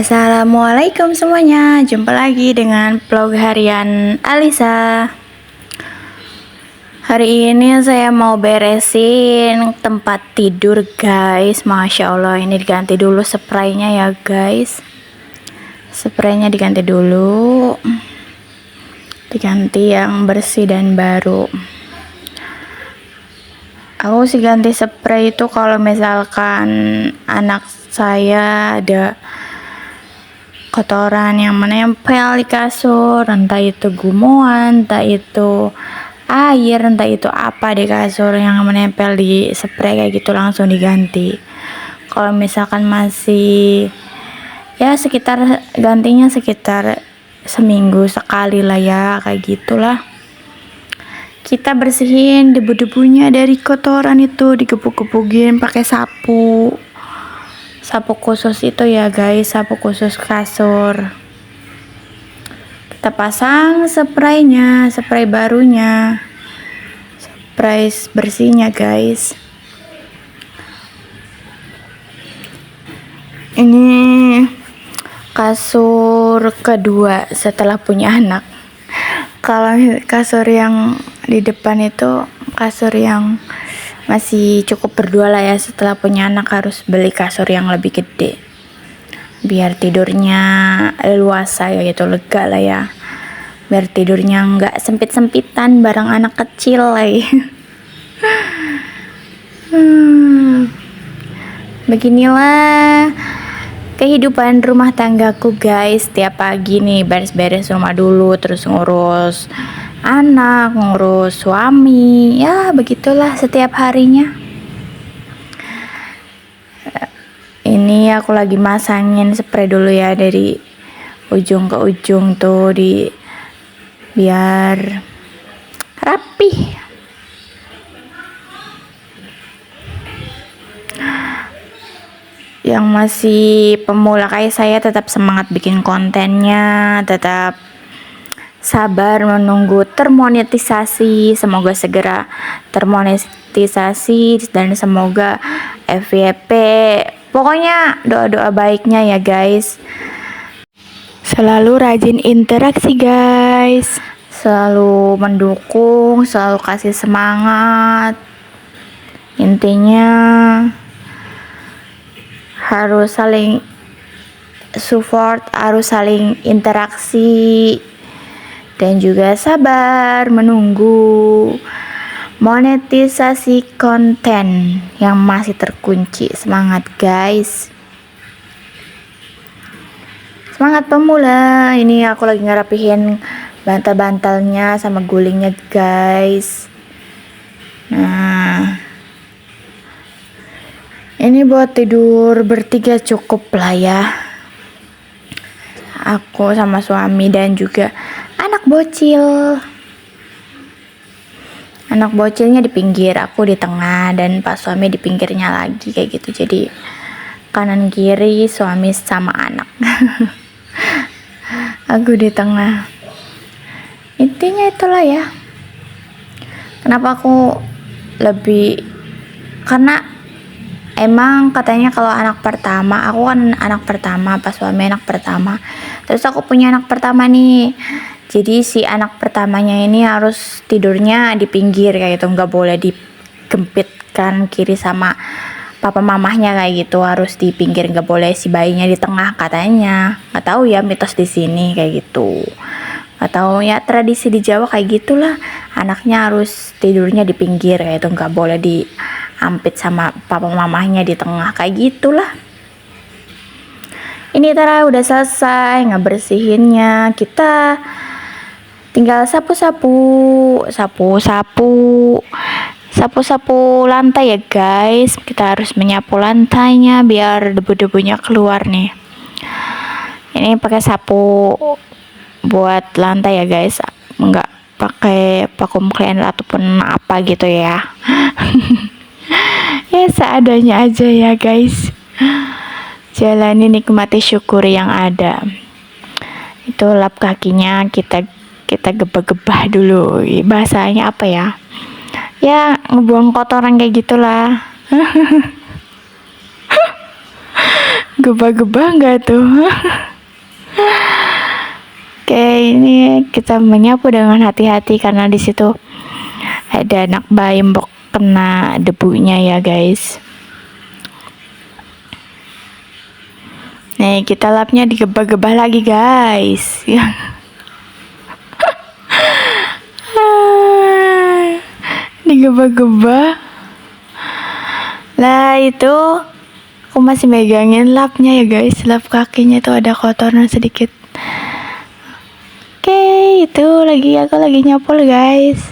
Assalamualaikum semuanya, jumpa lagi dengan vlog harian Alisa. Hari ini saya mau beresin tempat tidur guys. Masya Allah, ini diganti dulu spraynya ya guys. Spraynya diganti dulu, diganti yang bersih dan baru. Aku sih ganti spray itu kalau misalkan anak saya ada kotoran yang menempel di kasur, entah itu gumoan, entah itu air, entah itu apa di kasur yang menempel, di spray kayak gitu langsung diganti. Kalau misalkan masih ya sekitar gantinya sekitar seminggu sekali lah ya, kayak gitulah. Kita bersihin debu-debunya dari kotoran itu, digebuk-gebukin pakai sapu khusus itu ya guys, sapu khusus kasur. Kita pasang spraynya, spray barunya, spray bersihnya guys. Ini kasur kedua setelah punya anak. Kalau kasur yang di depan itu kasur yang masih cukup berdua lah ya. Setelah punya anak harus beli kasur yang lebih gede biar tidurnya leluasa ya gitu, lega lah ya, biar tidurnya nggak sempit-sempitan bareng anak kecil lagi. Beginilah kehidupan rumah tanggaku guys. Tiap pagi nih beres-beres rumah dulu, terus ngurus anak, ngurus suami, ya begitulah setiap harinya. Ini aku lagi masangin spray dulu ya, dari ujung ke ujung tuh, biar rapi. Yang masih pemula kayak saya tetap semangat bikin kontennya, tetap sabar menunggu termonetisasi. Semoga segera termonetisasi dan semoga FYP. Pokoknya doa-doa baiknya ya guys. Selalu rajin interaksi guys, selalu mendukung, selalu kasih semangat. Intinya harus saling support, harus saling interaksi, dan juga sabar menunggu monetisasi konten yang masih terkunci. Semangat guys, semangat pemula. Ini aku lagi ngerapihin bantal-bantalnya sama gulingnya guys. Nah, ini buat tidur bertiga cukup lah ya. Aku sama suami dan juga anak bocil. Anak bocilnya di pinggir, aku di tengah, dan Pak suami di pinggirnya lagi kayak gitu. Jadi kanan kiri suami sama anak. Aku di tengah. Intinya itulah ya. Kenapa aku lebih, karena emang katanya kalau anak pertama, aku kan anak pertama, pas suami anak pertama, terus aku punya anak pertama nih. Jadi si anak pertamanya ini harus tidurnya di pinggir kayak gitu, nggak boleh digempitkan kiri sama papa mamahnya kayak gitu, harus di pinggir, nggak boleh si bayinya di tengah katanya. Nggak tahu ya mitos di sini kayak gitu, atau ya tradisi di Jawa kayak gitulah, anaknya harus tidurnya di pinggir kayak itu, nggak boleh diampit sama papa mamahnya di tengah kayak gitulah. Ini Tara udah selesai ngebersihinnya, kita tinggal sapu-sapu lantai ya guys. Kita harus menyapu lantainya biar debu-debunya keluar nih. Ini pakai sapu buat lantai ya guys, nggak pakai vacuum cleaner ataupun apa gitu ya. Ya seadanya aja ya guys, jalani, nikmati, syukuri yang ada. Itu lap kakinya kita gebah-gebah dulu, bahasanya apa ya, ya ngebuang kotoran kayak gitulah. Digebah-gebah nggak tuh? Oke, ini kita menyapu dengan hati-hati karena di situ ada anak bayi mbok kena debunya ya guys. Nih kita lapnya digebah-gebah lagi guys. Digebah-gebah. Lah itu aku masih megangin lapnya ya guys. Lap kakinya tuh ada kotoran sedikit. Oke, itu aku lagi nyapu guys.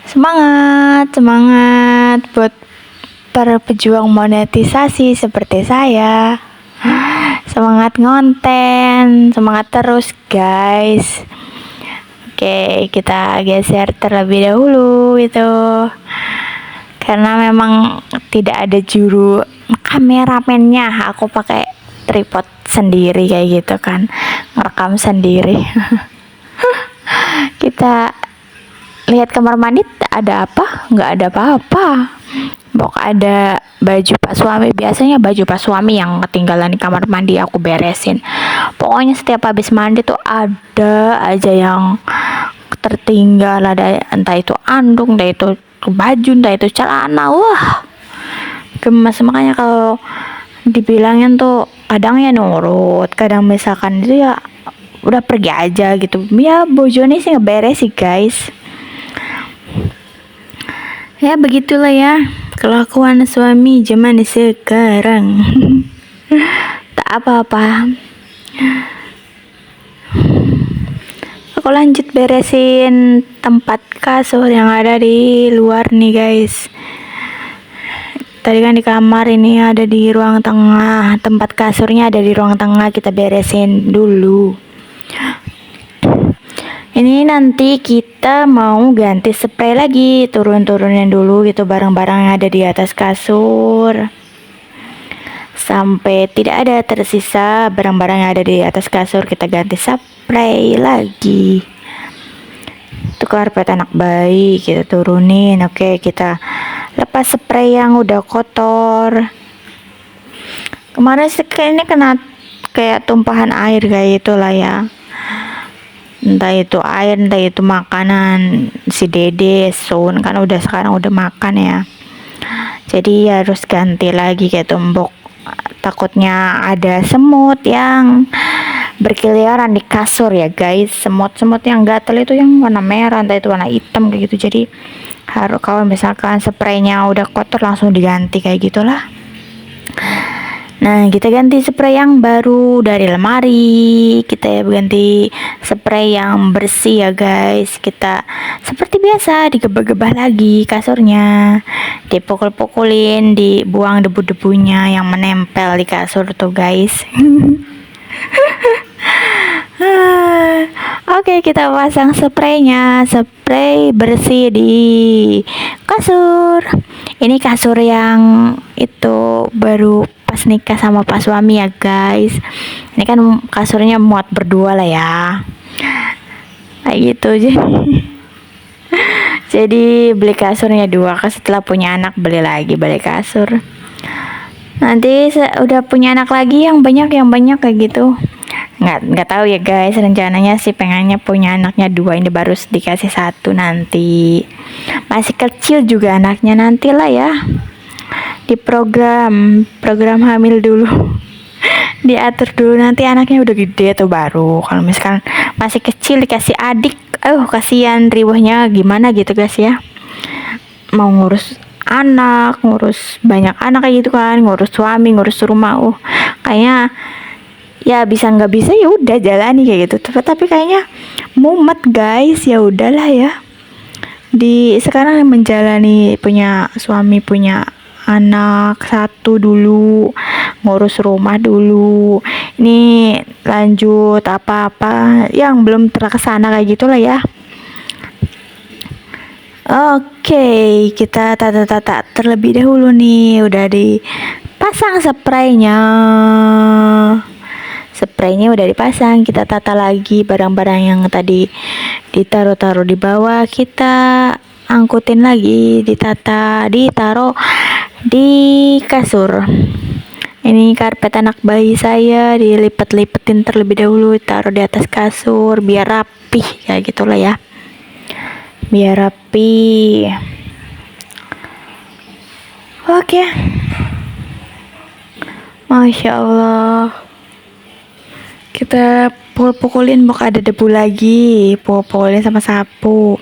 Semangat buat para pejuang monetisasi seperti saya. Semangat ngonten, semangat terus guys. Oke, kita geser terlebih dahulu itu. Karena memang tidak ada juru kameramennya, aku pakai tripod sendiri kayak gitu kan, ngerekam sendiri. Kita lihat kamar mandi, ada apa? Nggak ada apa-apa. Bok ada baju pak suami, biasanya baju pak suami yang ketinggalan di kamar mandi aku beresin. Pokoknya setiap habis mandi tuh ada aja yang tertinggal, ada entah itu anduk, entah itu baju, entah itu celana. Wah, gemes. Makanya kalau dibilangin tuh kadang ya nurut, kadang misalkan itu ya udah pergi aja gitu ya. Bojone sih ngeberes sih guys. Ya begitulah ya kelakuan suami zaman sekarang. Tak apa-apa, aku lanjut beresin tempat kasur yang ada di luar nih guys. Tadi kan di kamar, ini ada di ruang tengah, tempat kasurnya ada di ruang tengah, kita beresin dulu. Ini nanti kita mau ganti spray lagi, turunin dulu gitu barang-barang yang ada di atas kasur sampai tidak ada tersisa barang-barang yang ada di atas kasur. Kita ganti spray lagi. Itu karpet anak bayi kita turunin. Oke, kita lepas spray yang udah kotor. Kemarin ini kena kayak tumpahan air kayak itulah ya, entah itu air, entah itu makanan si Dede Sun kan sekarang udah makan ya, jadi harus ganti lagi kayak tumbok. Takutnya ada semut yang berkeliaran di kasur ya guys. Semut yang gatel itu yang warna merah, entah itu warna hitam kayak gitu. Jadi harus, kalau misalkan spraynya udah kotor langsung diganti kayak gitulah. Nah, kita ganti spray yang baru dari lemari. Kita ganti spray yang bersih ya guys. Kita seperti biasa digebah-gebah lagi kasurnya, dipukul-pukulin, dibuang debu-debunya yang menempel di kasur tuh guys. Oke, kita pasang spraynya, spray bersih di kasur. Ini kasur yang itu baru pas nikah sama pak suami ya guys. Ini kan kasurnya muat berdua lah ya, kayak gitu. Jadi beli kasurnya dua, setelah punya anak beli kasur. Nanti udah punya anak lagi yang banyak kayak gitu. Nggak tahu ya guys, rencananya sih pengennya punya anaknya dua, ini baru dikasih satu, nanti masih kecil juga anaknya, nantilah ya di program hamil dulu. Diatur dulu, nanti anaknya udah gede tuh baru. Kalau misalkan masih kecil dikasih adik, kasihan riwahnya gimana gitu guys ya, mau ngurus anak, ngurus banyak anak kayak gitu kan, ngurus suami, ngurus rumah, kayaknya ya bisa nggak bisa ya udah jalani kayak gitu. Tapi kayaknya mumet guys, ya udahlah ya. Di sekarang menjalani punya suami, punya anak satu dulu, ngurus rumah dulu, ini lanjut apa-apa yang belum terlaksana kayak gitulah ya. Oke, kita tata terlebih dahulu nih, udah dipasang spraynya udah dipasang. Kita tata lagi barang-barang yang tadi ditaruh di bawah, kita angkutin lagi, ditaruh di kasur. Ini karpet anak bayi saya dilipat-lipetin terlebih dahulu, taruh di atas kasur biar rapih kayak gitulah ya. Biar rapi. Oke. Masya Allah. Kita pukul-pukulin mau ada debu lagi. Pukul-pukulin sama sapu.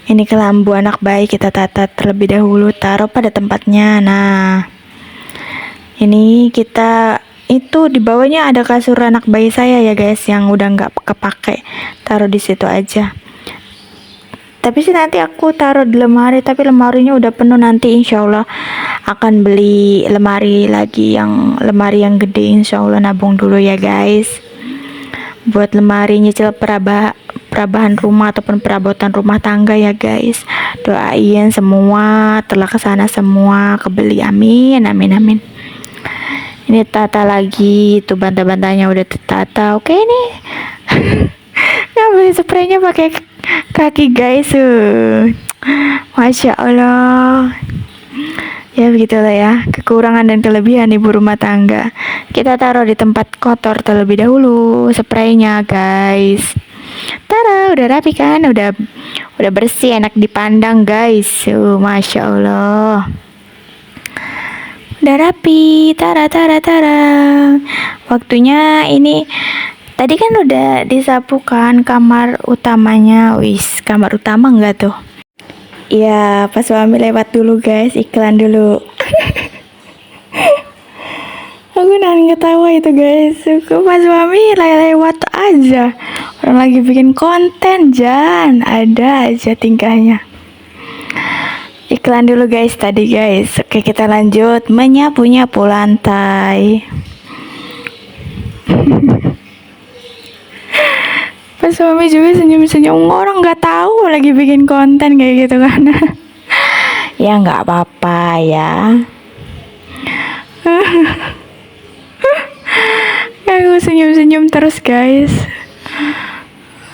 Ini kelambu anak bayi kita tata terlebih dahulu, taruh pada tempatnya. Nah, ini kita itu di bawahnya ada kasur anak bayi saya ya guys, yang udah nggak kepake, taruh di situ aja. Tapi sih nanti aku taruh di lemari, tapi lemarinya udah penuh. Nanti insya Allah akan beli lemari lagi, yang lemari yang gede, insya Allah nabung dulu ya guys, buat lemari nyicil perabahan rumah ataupun perabotan rumah tangga ya guys. Doain semua terlaksana, semua kebeli, amin amin amin. Ini tata lagi, tuh bantal-bantalnya udah ditata. Oke nih. Ngambil spraynya pakai kaki guys. Masya Allah. Ya begitulah ya, kekurangan dan kelebihan ibu rumah tangga. Kita taruh di tempat kotor terlebih dahulu spraynya guys. Tada, udah rapi kan, udah bersih, enak dipandang guys. Masya Allah. Udah rapi, tara. Waktunya ini, tadi kan udah disapu kan kamar utamanya. Wis, kamar utama enggak tuh? Ya, pas suami lewat dulu guys, iklan dulu. Aku nahan ketawa itu guys. Aku pas suami lewat aja. Orang lagi bikin konten, Jan. Ada aja tingkahnya. Iklan dulu guys tadi guys. Oke, kita lanjut menyapu-nyapu lantai. Pas suami juga senyum-senyum, orang nggak tahu lagi bikin konten kayak gitu kan. Ya nggak apa-apa ya. Aku senyum-senyum terus guys.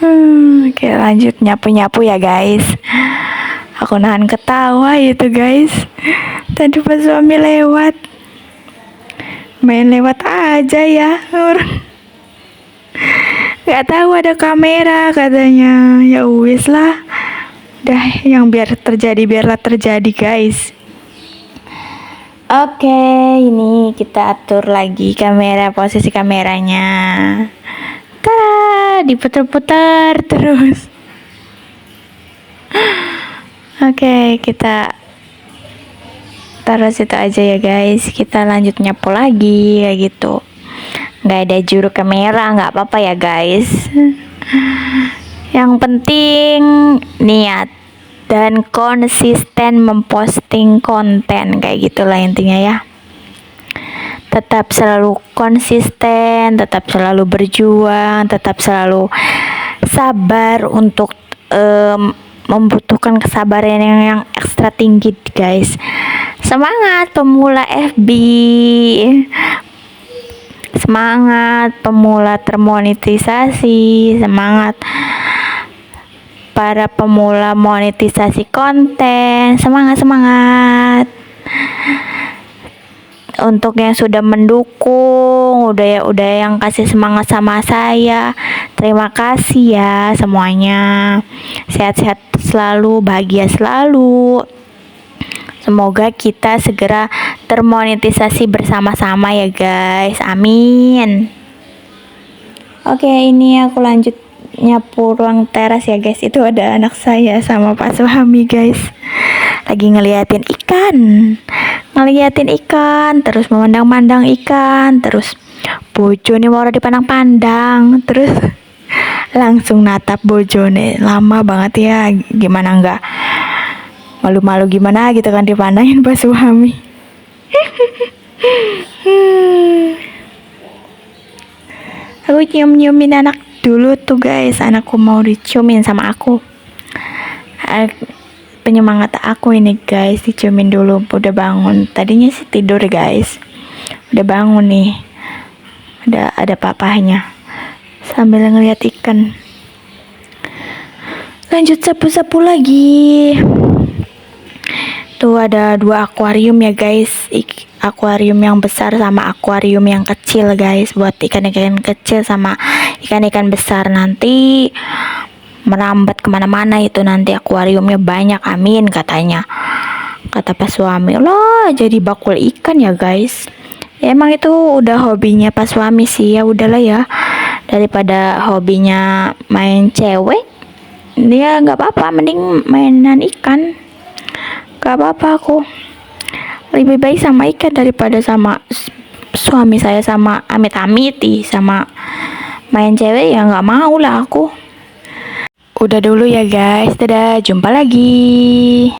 Oke, lanjut nyapu-nyapu ya guys. Aku nahan ketawa itu guys. Tadi pas suami lewat, main lewat aja ya orang. Gak tahu ada kamera katanya. Ya wis lah. Dah, yang biar terjadi biarlah terjadi guys. Oke, ini kita atur lagi kamera, posisi kameranya. Tada, diputar-putar terus. Oke, kita taruh situ aja ya guys. Kita lanjut nyapu lagi kayak gitu. Nggak ada juru kamera, nggak apa-apa ya guys. Yang penting niat dan konsisten memposting konten, kayak gitulah intinya ya. Tetap selalu konsisten, tetap selalu berjuang, tetap selalu sabar untuk membutuhkan kesabaran yang ekstra tinggi guys. Semangat pemula FB, semangat pemula termonetisasi, semangat para pemula monetisasi konten, semangat. Untuk yang sudah mendukung, udah yang kasih semangat sama saya, terima kasih ya semuanya. Sehat-sehat selalu, bahagia selalu. Semoga kita segera termonetisasi bersama-sama ya guys, amin. Oke, ini aku lanjut nyapu ruang teras ya guys. Itu ada anak saya sama Pak Suhami guys, lagi ngeliatin ikan, terus memandang-mandang ikan, terus bojo nih mau dipandang-pandang, terus langsung natap bojo nih. Lama banget ya, gimana enggak malu-malu gimana gitu kan dipandangin Pak Suhami. Aku nyium-nyiumin anak dulu tuh guys, anakku mau diciumin sama aku. Penyemangat aku ini guys, diciumin dulu. Udah bangun, tadinya sih tidur guys, udah bangun nih, ada papahnya sambil ngeliat ikan. Lanjut sapu-sapu lagi. Tuh ada 2 akuarium ya guys, akuarium yang besar sama akuarium yang kecil guys, buat ikan-ikan kecil sama ikan-ikan besar. Nanti merambat kemana-mana itu, nanti akuariumnya banyak, amin katanya, kata pas suami. Loh, jadi bakul ikan ya guys. Ya, emang itu udah hobinya pas suami sih, ya udahlah ya, daripada hobinya main cewek, dia nggak apa-apa, mending mainan ikan. Gak apa-apa, aku lebih baik sama ikan daripada sama suami saya, sama amit-amiti sama main cewek, ya nggak mau lah aku. Udah dulu ya guys, dadah, jumpa lagi.